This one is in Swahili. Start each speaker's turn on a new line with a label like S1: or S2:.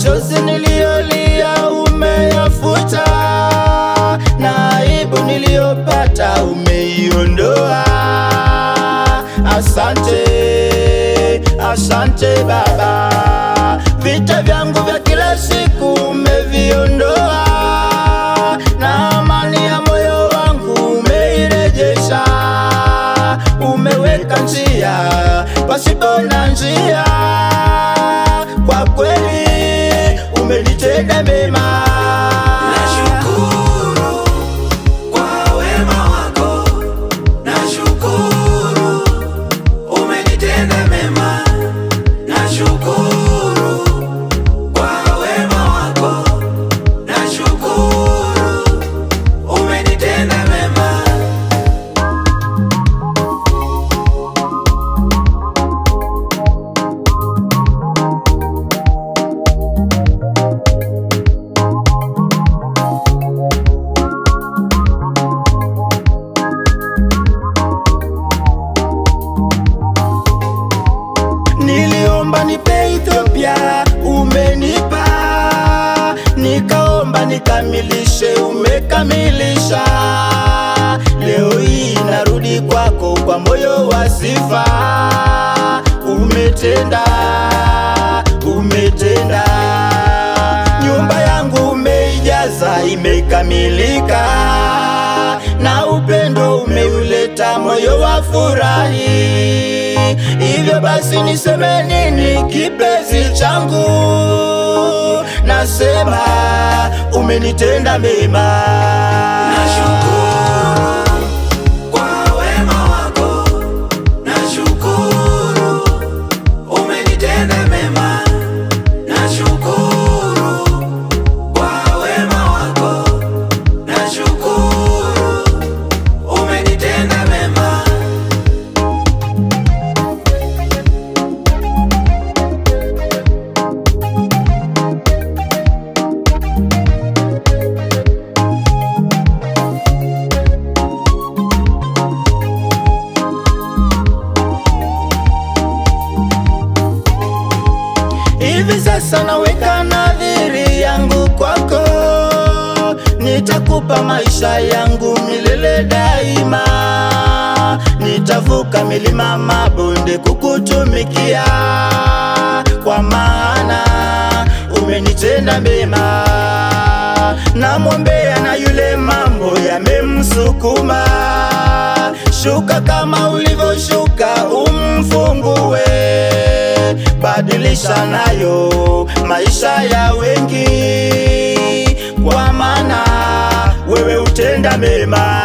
S1: machozi niliyolia umeyafuta, na aibu niliyopata umeiondoa. Asante, asante Baba, vita vyangu vya kila siku umeviondoa, na amani ya moyo wangu umeirejesha. Umeweka njia pasipo na njia, kwa kweli umenitenda mema.
S2: Nashukuru kwa wema wako, nashukuru umenitenda mema. Nashukuru kwa wema wako, nashukuru umenitenda mema.
S1: Niliomba nipe Ethiopia, umenipa. Nikaomba nikamilishe, umekamilisha. Leo hii narudi kwako kwa moyo wa sifa. Umetenda, umetenda. Nyumba yangu umeijaza, imekamilika, na upendo umeuleta, moyo wa furahi. Hivyo basi niseme nini kipenzi changu? Nasema umenitenda mema.
S2: Nashukuru kwa wema wako, nashukuru umenitenda mema. Nashukuru kwa wema wako, nashukuru umenitenda mema.
S1: Hivi sasa naweka nadhiri yangu kwako, nitakupa maisha yangu milele daima. Nitavuka milima mabonde kukutumikia, kwa maana umenitenda mema. Namwombea na yule mambo yamemsukuma, shuka kama ulivyoshuka umfungue. Badilisha nayo maisha ya wengi, kwa maana wewe utenda mema.